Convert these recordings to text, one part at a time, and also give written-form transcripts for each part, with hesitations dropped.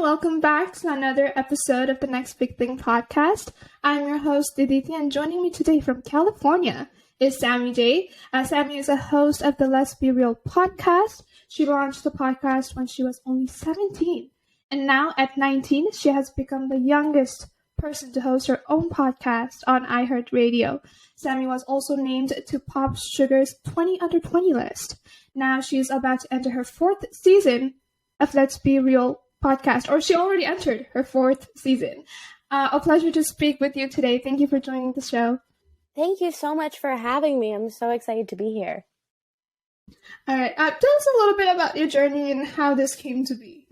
welcome back to another episode of the Next Big Thing podcast. I'm your host, Diditi, and joining me today from California is Sammy Jaye. Sammy is a host of the Let's Be Real podcast. She launched the podcast when she was only 17, and now at 19, she has become the youngest person to host her own podcast on iHeartRadio. Sammy was also named to Pop Sugar's 20 Under 20 list. Now she is about to enter her 4th season of Let's Be Real podcast, or she already entered her 4th season. A pleasure to speak with you today. Thank you for joining the show. Thank you so much for having me. I'm so excited to be here. All right. Tell us a little bit about your journey and how this came to be.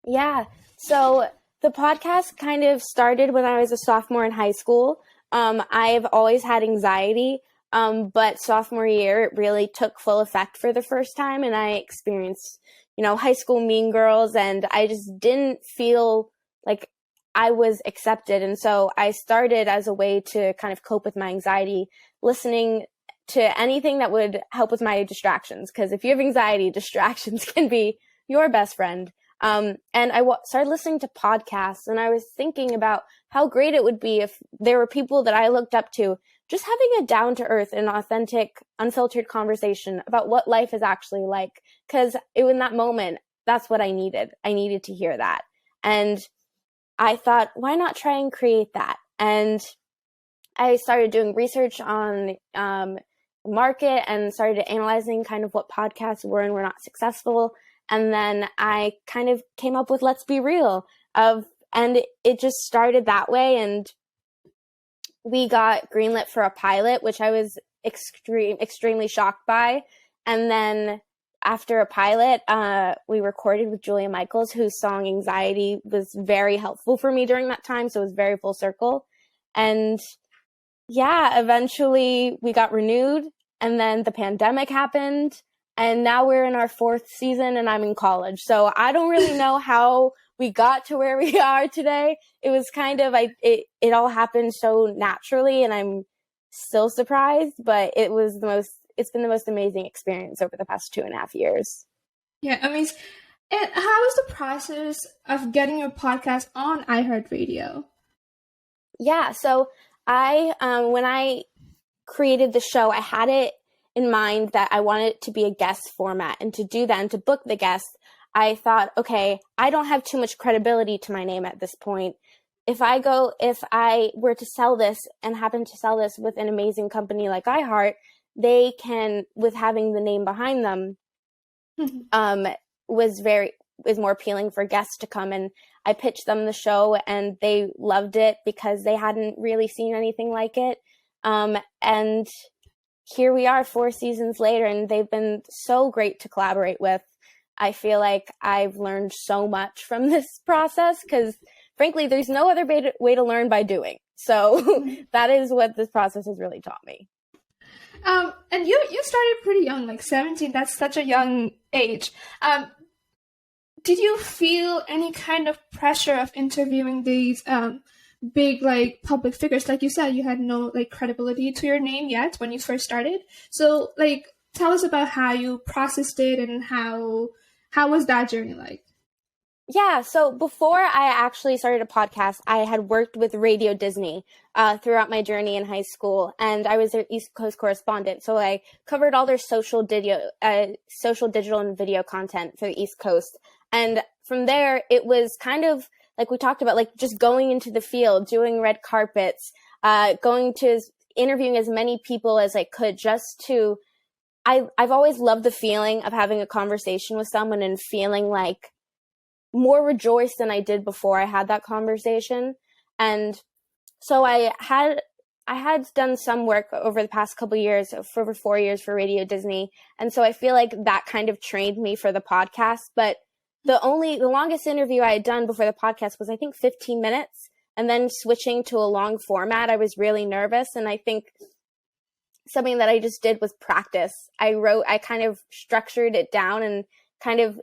Yeah. So the podcast kind of started when I was a sophomore in high school. I've always had anxiety, but sophomore year, it really took full effect for the first time, and I experienced, high school mean girls, and I just didn't feel like I was accepted. And so I started as a way to kind of cope with my anxiety, listening to anything that would help with my distractions. Because if you have anxiety, distractions can be your best friend. And I started listening to podcasts, and I was thinking about how great it would be if there were people that I looked up to, just having a down-to-earth and authentic, unfiltered conversation about what life is actually like. Because in that moment, that's what I needed. I needed to hear that. And I thought, why not try and create that? And I started doing research on market and started analyzing kind of what podcasts were and were not successful. And then I kind of came up with Let's Be Real, and it just started that way. And we got greenlit for a pilot, which I was extremely shocked by. And then after a pilot, we recorded with Julia Michaels, whose song Anxiety was very helpful for me during that time. So it was very full circle. And yeah, eventually we got renewed, and then the pandemic happened. And now we're in our 4th season, and I'm in college. So I don't really know how we got to where we are today. It was kind of, it all happened so naturally, and I'm still surprised, but it's been the most amazing experience over the past 2.5 years. Yeah, I mean, and how is the process of getting your podcast on iHeartRadio? Yeah, so when I created the show, I had it in mind that I wanted it to be a guest format. And to do that and to book the guest, I thought, okay, I don't have too much credibility to my name at this point. If I were to sell this and happen to sell this with an amazing company like iHeart, they can, with having the name behind them, was more appealing for guests to come. And I pitched them the show, and they loved it because they hadn't really seen anything like it. And here we are 4 seasons later, and they've been so great to collaborate with. I feel like I've learned so much from this process because, frankly, there's no other way to learn by doing. So that is what this process has really taught me. And you started pretty young, like 17. That's such a young age. Did you feel any kind of pressure of interviewing these big, like, public figures? Like you said, you had no, like, credibility to your name yet when you first started. So, like, tell us about how you processed it, and how was that journey like? Yeah, so before I actually started a podcast, I had worked with Radio Disney throughout my journey in high school, and I was their East Coast correspondent. So I covered all their social digital and video content for the East Coast. And from there, it was kind of like we talked about, like just going into the field, doing red carpets, interviewing as many people as I could, I've always loved the feeling of having a conversation with someone and feeling like more rejoiced than I did before I had that conversation. And so I had done some work over the past couple of years, for over 4 years for Radio Disney. And so I feel like that kind of trained me for the podcast. But the longest interview I had done before the podcast was, I think, 15 minutes. And then switching to a long format, I was really nervous. And I think something that I just did was practice. I kind of structured it down, and kind of,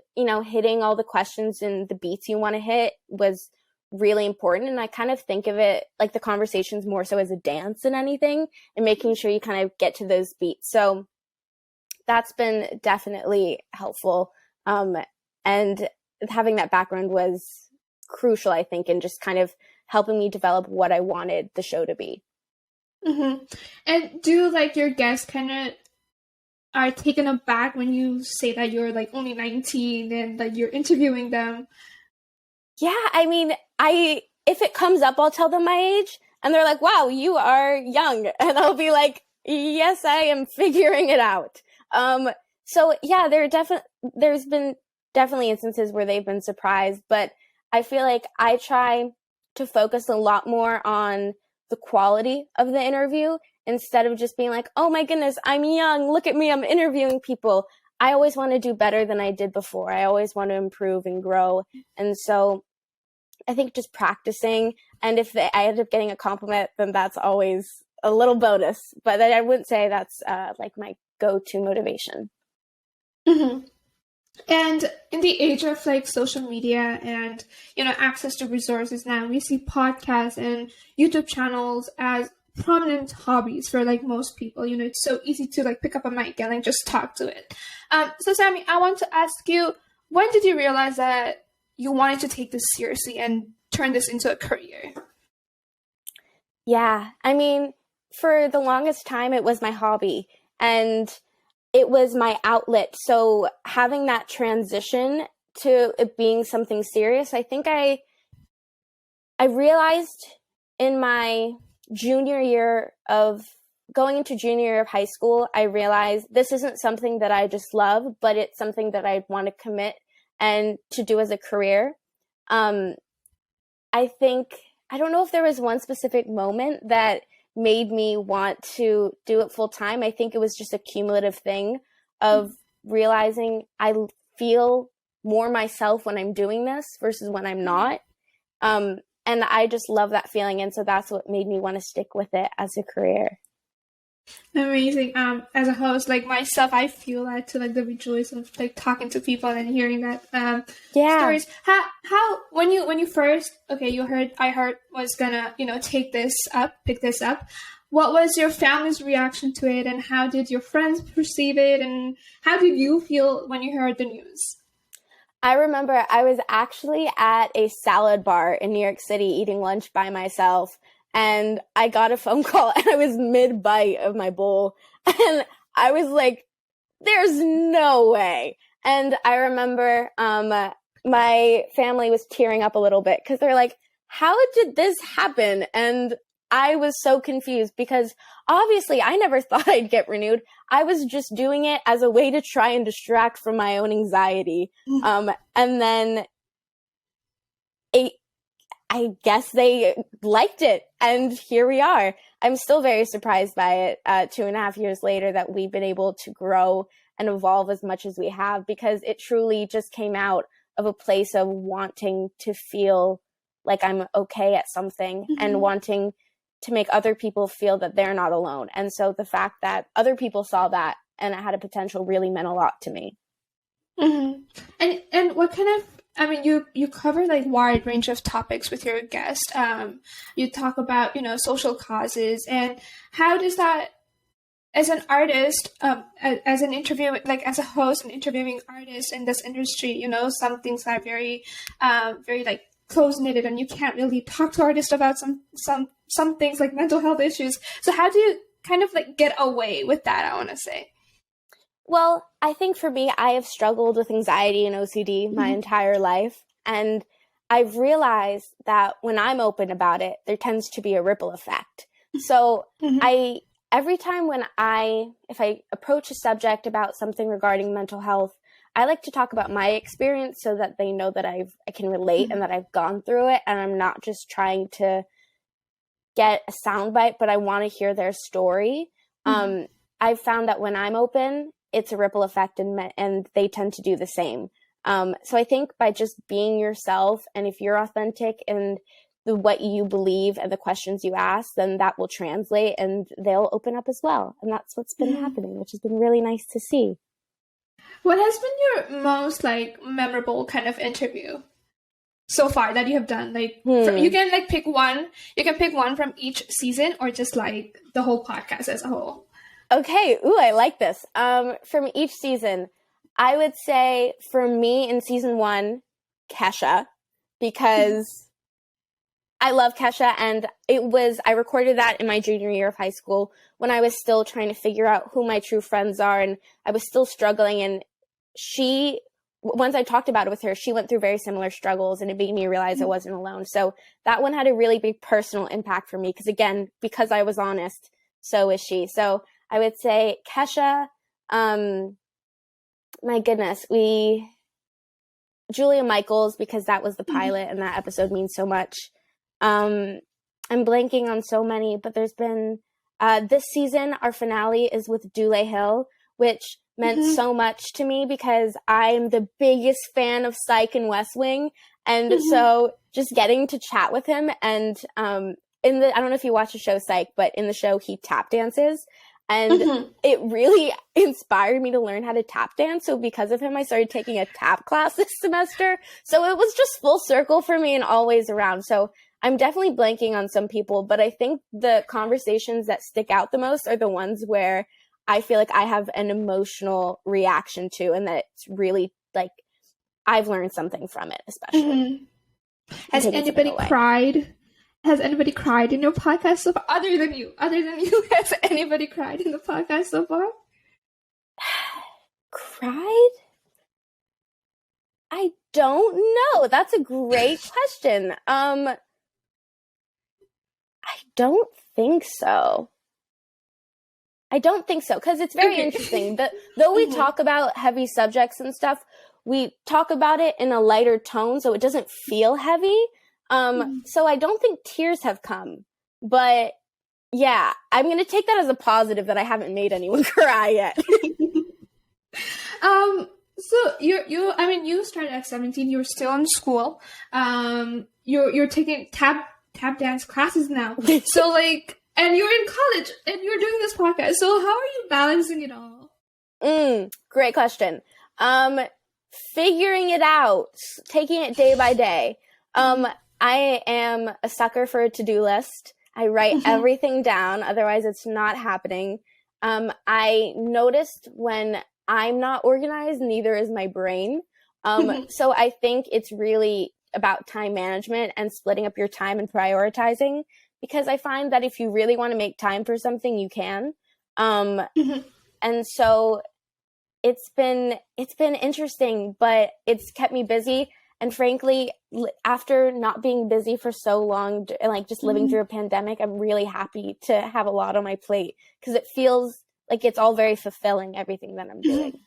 hitting all the questions and the beats you want to hit was really important. And I kind of think of it like the conversations more so as a dance than anything, and making sure you kind of get to those beats. So that's been definitely helpful. And having that background was crucial, I think, in just kind of helping me develop what I wanted the show to be. Mm-hmm. And do like your guests kind of are taken aback when you say that you're like only 19 and like you're interviewing them? Yeah, I mean, if it comes up, I'll tell them my age, and they're like, "Wow, you are young," and I'll be like, "Yes, I am figuring it out." So yeah, there's been definitely instances where they've been surprised, but I feel like I try to focus a lot more on the quality of the interview instead of just being like, "Oh my goodness, I'm young. Look at me, I'm interviewing people." I always want to do better than I did before. I always want to improve and grow, and so I think just practicing, and if I end up getting a compliment, then that's always a little bonus. But I wouldn't say that's like my go-to motivation. Mm-hmm. And in the age of like social media and, access to resources now, we see podcasts and YouTube channels as prominent hobbies for like most people. It's so easy to like pick up a mic and like just talk to it. So Sammy, I want to ask you, when did you realize that you wanted to take this seriously and turn this into a career? Yeah, I mean, for the longest time, it was my hobby and it was my outlet. So having that transition to it being something serious, I think I realized in my junior year of going into junior year of high school, I realized this isn't something that I just love, but it's something that I want to commit and to do as a career. I don't know if there was one specific moment that made me want to do it full time. I think it was just a cumulative thing of realizing I feel more myself when I'm doing this versus when I'm not. And I just love that feeling. And so that's what made me want to stick with it as a career. Amazing. As a host, like myself, I feel that to like the rejoice of like talking to people and hearing that stories. How when you first you heard iHeart was gonna pick this up. What was your family's reaction to it, and how did your friends perceive it, and how did you feel when you heard the news? I remember I was actually at a salad bar in New York City eating lunch by myself. And I got a phone call and I was mid-bite of my bowl. And I was like, there's no way. And I remember my family was tearing up a little bit because they're like, how did this happen? And I was so confused because obviously I never thought I'd get renewed. I was just doing it as a way to try and distract from my own anxiety. And then I guess they liked it, and here we are. I'm still very surprised by it 2.5 years later that we've been able to grow and evolve as much as we have, because it truly just came out of a place of wanting to feel like I'm okay at something and wanting to make other people feel that they're not alone. And so the fact that other people saw that and it had a potential really meant a lot to me. Mm-hmm. And what kind of, you cover like wide range of topics with your guest. You talk about, social causes, and how does that, as an artist, as an interview, like as a host and interviewing artists in this industry, some things are very, very like close-knitted, and you can't really talk to artists about some things like mental health issues. So how do you kind of like get away with that, I want to say? Well, I think for me, I have struggled with anxiety and OCD my entire life. And I've realized that when I'm open about it, there tends to be a ripple effect. So every time if I approach a subject about something regarding mental health, I like to talk about my experience so that they know that I can relate and that I've gone through it. And I'm not just trying to get a soundbite, but I want to hear their story. I've found that when I'm open, it's a ripple effect, and they tend to do the same. So I think by just being yourself, and if you're authentic and what you believe and the questions you ask, then that will translate and they'll open up as well. And that's what's been happening, which has been really nice to see. What has been your most like memorable kind of interview so far that you have done? Like you can like pick one. You can pick one from each season, or just like the whole podcast as a whole. Okay. Ooh, I like this. From each season, I would say for me in season 1, Kesha. because I love Kesha, and I recorded that in my junior year of high school when I was still trying to figure out who my true friends are, and I was still struggling, and once I talked about it with her, she went through very similar struggles, and it made me realize I wasn't alone. So that one had a really big personal impact for me because I was honest, so is she. So I would say Kesha, my goodness, Julia Michaels, because that was the pilot and that episode means so much. I'm blanking on so many, but there's been, this season, our finale is with Dule Hill, which meant so much to me because I'm the biggest fan of Psych and West Wing. And so just getting to chat with him and, I don't know if you watch the show Psych, but in the show he tap dances. And it really inspired me to learn how to tap dance. So because of him, I started taking a tap class this semester. So it was just full circle for me and always around. So I'm definitely blanking on some people, but I think the conversations that stick out the most are the ones where I feel like I have an emotional reaction to, and that it's really like I've learned something from it, especially. Has anybody cried? Has anybody cried in your podcast so far? Other than you, has anybody cried in the podcast so far? Cried? I don't know. That's a great question. I don't think so. Because it's very interesting. Though we talk about heavy subjects and stuff, we talk about it in a lighter tone, so it doesn't feel heavy. So I don't think tears have come, but yeah, I'm going to take that as a positive that I haven't made anyone cry yet. So you started at 17, you're still in school. You're taking tap dance classes now. So like, and you're in college and you're doing this podcast. So how are you balancing it all? Great question. Figuring it out, taking it day by day. I am a sucker for a to-do list. I write everything down, otherwise it's not happening. I noticed when I'm not organized, neither is my brain. So I think it's really about time management and splitting up your time and prioritizing, because I find that if you really want to make time for something, you can. And so it's been interesting, but it's kept me busy. And frankly, after not being busy for so long, like just living through a pandemic, I'm really happy to have a lot on my plate because it feels like it's all very fulfilling, everything that I'm doing.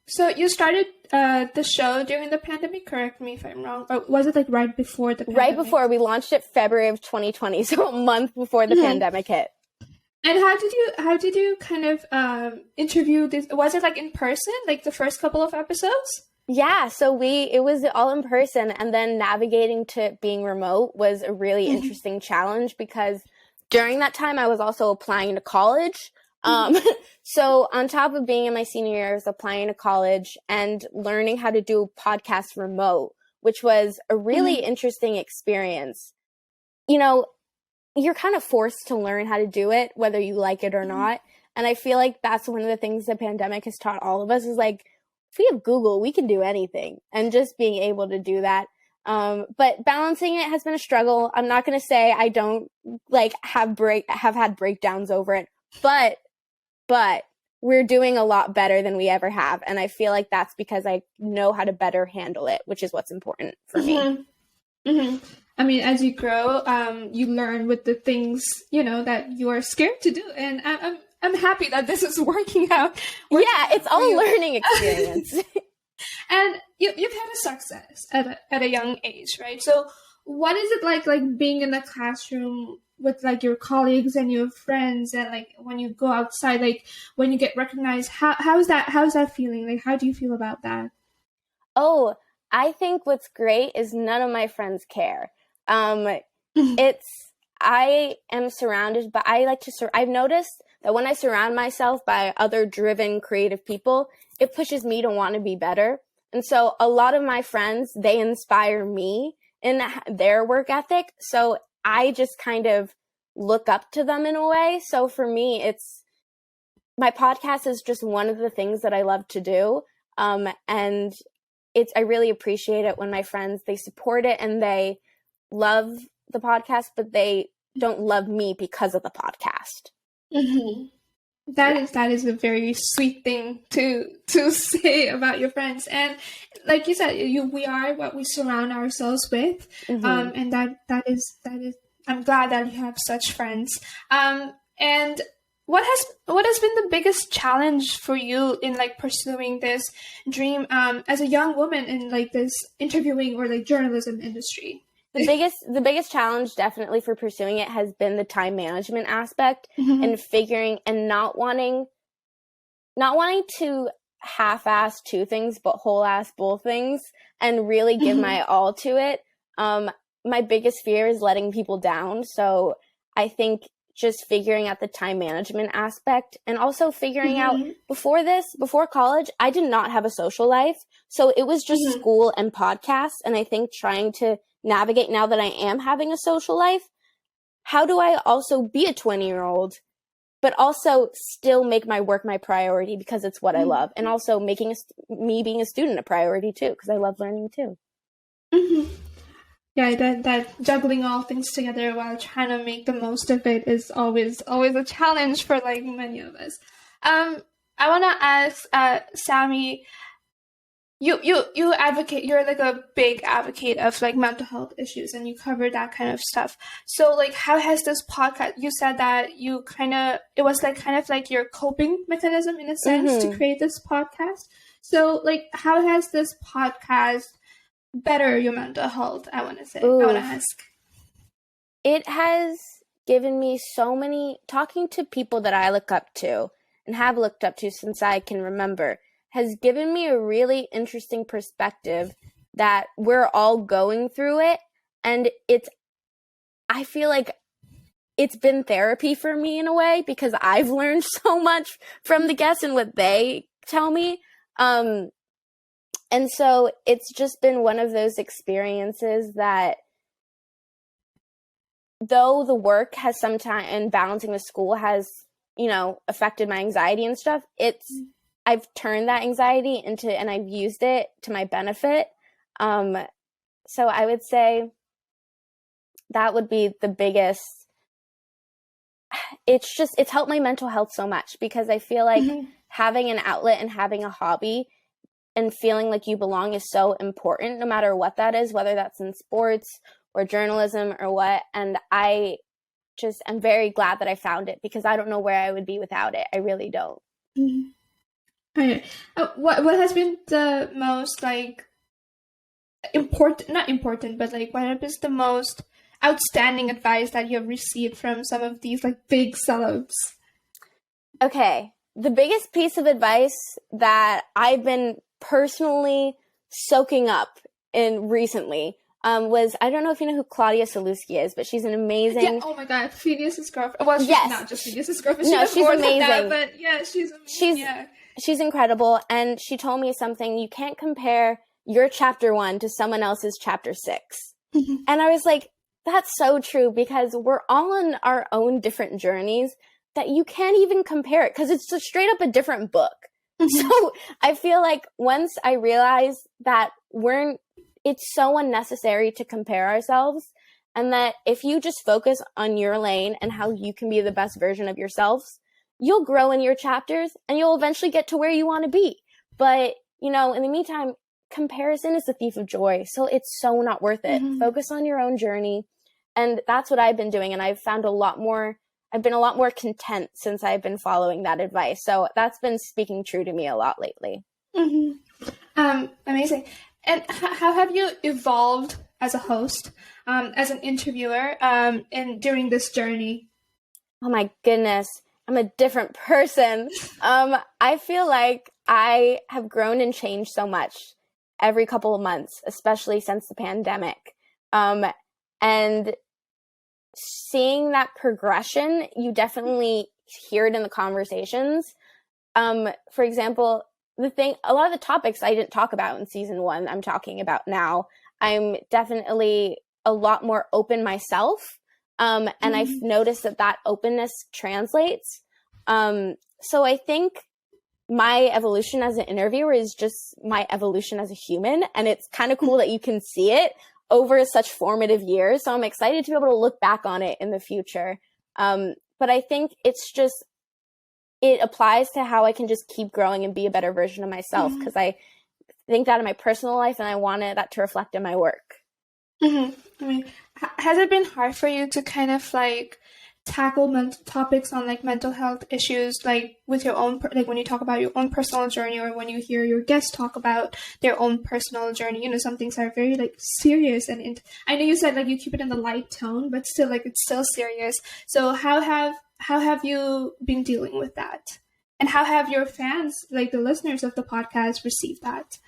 So you started the show during the pandemic, correct me if I'm wrong, or was it like right before the pandemic? Right before. We launched it February of 2020, so a month before the pandemic hit. And how did you kind of interview this? Was it like in person, like the first couple of episodes? Yeah, so it was all in person, and then navigating to being remote was a really interesting challenge because during that time I was also applying to college. So on top of being in my senior year, I was applying to college and learning how to do podcasts remote, which was a really interesting experience. You know, you're kind of forced to learn how to do it, whether you like it or not. And I feel like that's one of the things the pandemic has taught all of us is like, if we have Google, we can do anything, and just being able to do that. But balancing it has been a struggle. I'm not going to say I don't like have had breakdowns over it, but we're doing a lot better than we ever have. And I feel like that's because I know how to better handle it, which is what's important for me. I mean, as you grow, you learn with the things, that you are scared to do. And I'm happy that this is working out. It's all a learning experience. And you've had a success at a young age, right? So what is it like being in the classroom with like your colleagues and your friends, and like when you go outside, like when you get recognized, how's that feeling? Like, how do you feel about that? Oh, I think what's great is none of my friends care. I am surrounded, but I've noticed that when I surround myself by other driven, creative people, it pushes me to want to be better. And so a lot of my friends, they inspire me in their work ethic. So I just kind of look up to them in a way. So for me, my podcast is just one of the things that I love to do. And I really appreciate it when my friends, they support it and they love the podcast, but they don't love me because of the podcast. Mm-hmm. That is a very sweet thing to say about your friends, and like you said, we are what we surround ourselves with, and that is I'm glad that you have such friends. And what has been the biggest challenge for you in like pursuing this dream as a young woman in like this interviewing or like journalism industry? The biggest challenge definitely for pursuing it has been the time management aspect, and figuring and not wanting to half-ass two things but whole-ass both things and really give my all to it. My biggest fear is letting people down. So I think just figuring out the time management aspect, and also figuring out before college, I did not have a social life. So it was just school and podcasts. And I think trying to navigate now that I am having a social life, how do I also be a 20-year-old, but also still make my work my priority because it's what I love, and also making me being a student a priority too, because I love learning too. Yeah, that juggling all things together while trying to make the most of it is always a challenge for like many of us. I want to ask Sammy, you advocate, you're like a big advocate of like mental health issues, and you cover that kind of stuff. So like, how has this podcast, you said that it was like kind of like your coping mechanism in a sense to create this podcast. So like, how has this podcast better your mental health? I want to ask. It has given me talking to people that I look up to and have looked up to since I can remember, has given me a really interesting perspective that we're all going through it. And I feel like it's been therapy for me in a way, because I've learned so much from the guests and what they tell me. And so it's just been one of those experiences that, though the work has sometimes, and balancing the school has, affected my anxiety and stuff, I've turned that anxiety and I've used it to my benefit. So I would say that would be the biggest. It's helped my mental health so much, because I feel like having an outlet and having a hobby and feeling like you belong is so important, no matter what that is, whether that's in sports or journalism or what. And I'm very glad that I found it, because I don't know where I would be without it. I really don't. Okay. What has been the most like not important, but like what is the most outstanding advice that you have received from some of these like big celebs? Okay. The biggest piece of advice that I've been personally soaking up in recently was, I don't know if you know who Claudia Sulewski is, but she's an amazing... Yeah, oh my god, Phineas's girlfriend. Well, she's not just Phineas's girlfriend. She's amazing. But yeah, she's amazing. She's incredible, and she told me something: you can't compare your chapter 1 to someone else's chapter 6. And I was like, that's so true, because we're all on our own different journeys that you can't even compare it, because it's just straight up a different book. So I feel like once I realized that it's so unnecessary to compare ourselves, and that if you just focus on your lane and how you can be the best version of yourselves, you'll grow in your chapters and you'll eventually get to where you want to be. But, in the meantime, comparison is the thief of joy. So it's so not worth it. Focus on your own journey. And that's what I've been doing. And I've been a lot more content since I've been following that advice. So that's been speaking true to me a lot lately. Amazing. And how have you evolved as a host, as an interviewer, and during this journey? Oh my goodness. I'm a different person. I feel like I have grown and changed so much every couple of months, especially since the pandemic. And seeing that progression, you definitely hear it in the conversations. For example, a lot of the topics I didn't talk about in season 1, I'm talking about now. I'm definitely a lot more open myself. And I've noticed that openness translates. So I think my evolution as an interviewer is just my evolution as a human. And it's kind of cool that you can see it over such formative years. So I'm excited to be able to look back on it in the future. But I think it applies to how I can just keep growing and be a better version of myself, because I think that in my personal life and I wanted that to reflect in my work. I mean, has it been hard for you to kind of like tackle topics on like mental health issues, like with your own, like when you talk about your own personal journey, or when you hear your guests talk about their own personal journey? You know, some things are very like serious, and I know you said like you keep it in the light tone, but still like it's still serious. So how have you been dealing with that, and how have your fans, like the listeners of the podcast, received that?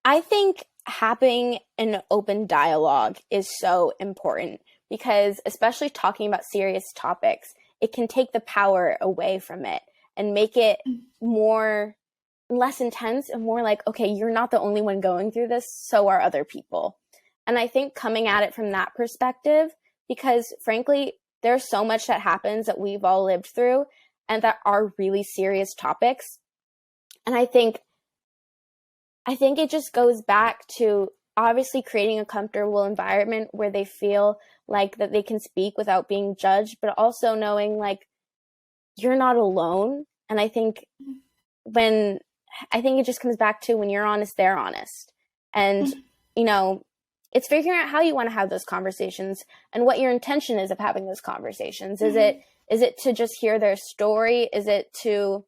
I think having an open dialogue is so important, because especially talking about serious topics, it can take the power away from it and make it less intense and more like, okay, you're not the only one going through this, so are other people. And I think coming at it from that perspective, because frankly, there's so much that happens that we've all lived through and that are really serious topics. And I think it just goes back to obviously creating a comfortable environment where they feel like that they can speak without being judged, but also knowing like you're not alone. And I think it just comes back to when you're honest, they're honest. And, you know, it's figuring out how you want to have those conversations and what your intention is of having those conversations. Is it to just hear their story? Is it to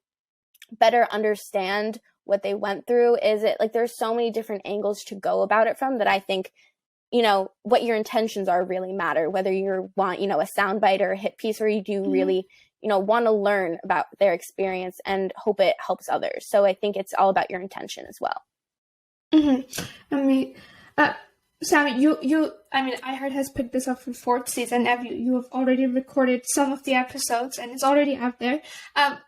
better understand what they went through? Is it like there's so many different angles to go about it from that I think, you know, what your intentions are really matter, whether you want, you know, a soundbite or a hit piece, or you do really, you know, want to learn about their experience and hope it helps others. So I think it's all about your intention as well. I mean, Sammy, iHeart has picked this up for 4th season. You have already recorded some of the episodes, and it's already out there.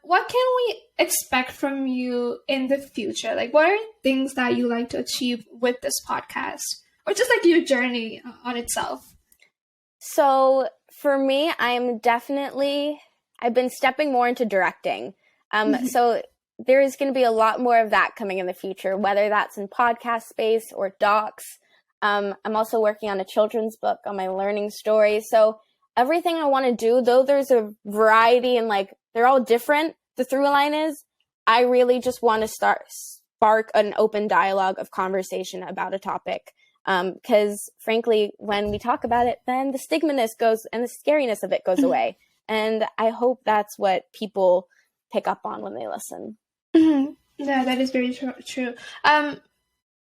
What can we expect from you in the future? Like, what are things that you like to achieve with this podcast, or just like your journey on itself? So for me, I've been stepping more into directing. So there is going to be a lot more of that coming in the future, whether that's in podcast space or docs. I'm also working on a children's book on my learning story. So everything I want to do, though there's a variety and like they're all different, the through line is I really just want to spark an open dialogue of conversation about a topic. Because frankly, when we talk about it, then the stigma-ness goes and the scariness of it goes away. And I hope that's what people pick up on when they listen. Yeah, that is very true.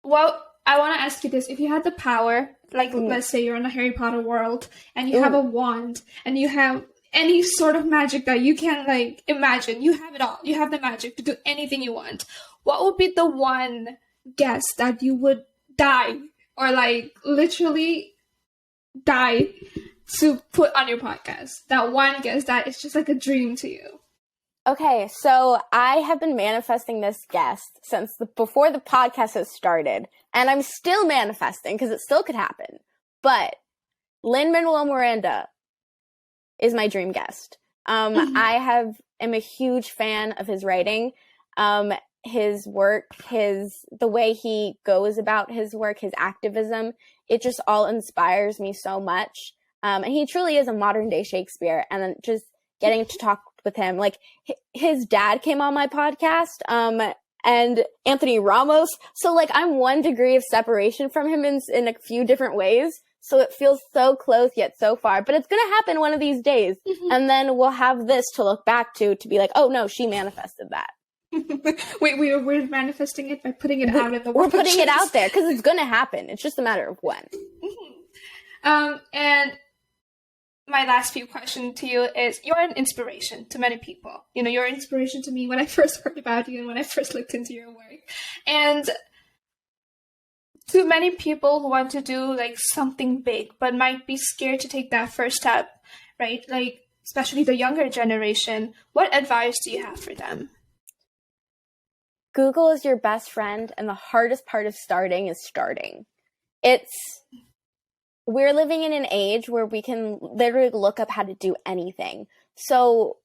Well, I want to ask you this. If you had the power, like let's say you're in a Harry Potter world and you have a wand and you have any sort of magic that you can like imagine, you have it all. You have the magic to do anything you want. What would be the one guest that you would die or like literally die to put on your podcast? That one guest that is just like a dream to you. Okay, so I have been manifesting this guest since before the podcast has started, and I'm still manifesting because it still could happen. But Lin-Manuel Miranda is my dream guest. I am a huge fan of his writing, his work, the way he goes about his work, his activism. It just all inspires me so much. And he truly is a modern day Shakespeare. And then just getting to talk with him, like his dad came on my podcast, and Anthony Ramos. So like I'm 1 degree of separation from him in a few different ways. So it feels so close yet so far, but it's going to happen one of these days. And then we'll have this to look back to be like, oh no, she manifested that. We're manifesting it by putting it out in the world. We're putting it out there because it's going to happen. It's just a matter of when. And my last few questions to you is, you're an inspiration to many people. You know, you're an inspiration to me when I first heard about you and when I first looked into your work. And to many people who want to do like something big, but might be scared to take that first step, right? Like, especially the younger generation, what advice do you have for them? Google is your best friend, and the hardest part of starting is starting. We're living in an age where we can literally look up how to do anything. So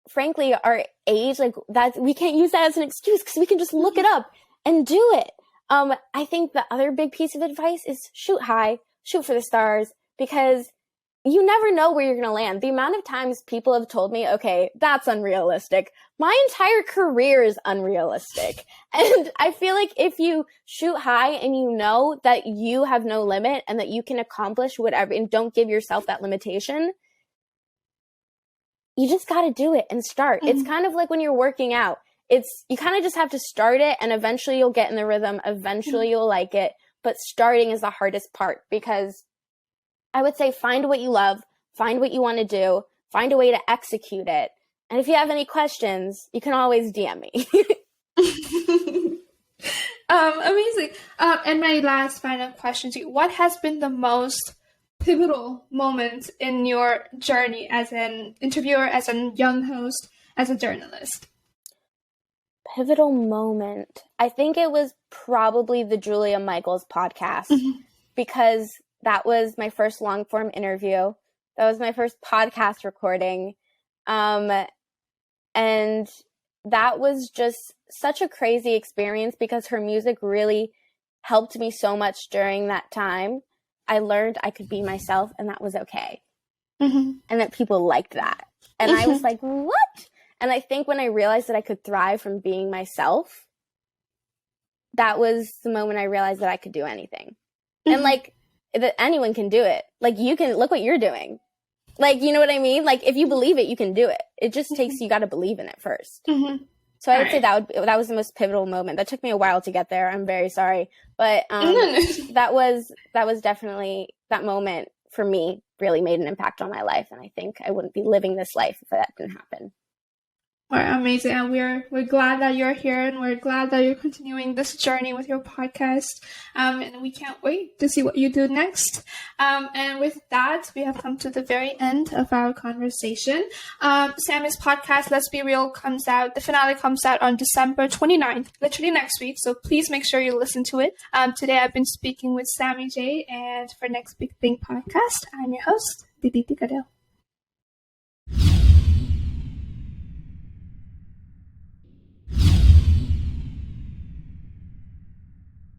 frankly, our age, like that, we can't use that as an excuse because we can just look it up and do it. I think the other big piece of advice is shoot high, shoot for the stars, because you never know where you're going to land. The amount of times people have told me, okay, that's unrealistic. My entire career is unrealistic. And I feel like if you shoot high and you know that you have no limit and that you can accomplish whatever and don't give yourself that limitation, you just got to do it and start. It's kind of like when you're working out. You kind of just have to start it, and eventually you'll get in the rhythm. Eventually you'll like it. But starting is the hardest part, because I would say find what you love, find what you want to do, find a way to execute it. And if you have any questions, you can always DM me. Amazing. And my last final question to you: what has been the most pivotal moment in your journey as an interviewer, as a young host, as a journalist? Pivotal moment. I think it was probably the Julia Michaels podcast, because that was my first long form interview. That was my first podcast recording. And that was just such a crazy experience because her music really helped me so much during that time. I learned I could be myself, and that was okay. And that people liked that. And I was like, what? And I think when I realized that I could thrive from being myself, that was the moment I realized that I could do anything. And like, that anyone can do it. Like, you can, look what you're doing. Like, you know what I mean? Like, if you believe it, you can do it. It just takes, you got to believe in it first. So I would say that was the most pivotal moment. That took me a while to get there. I'm very sorry. But that was definitely, that moment for me really made an impact on my life. And I think I wouldn't be living this life if that didn't happen. Well, amazing. And we're glad that you're here, and we're glad that you're continuing this journey with your podcast. And we can't wait to see what you do next. And with that, we have come to the very end of our conversation. Sammy's podcast, Let's Be Real, the finale comes out on December 29th, literally next week. So please make sure you listen to it. Today I've been speaking with Sammy Jaye, and for Next Big Thing podcast, I'm your host, Didi Gadel.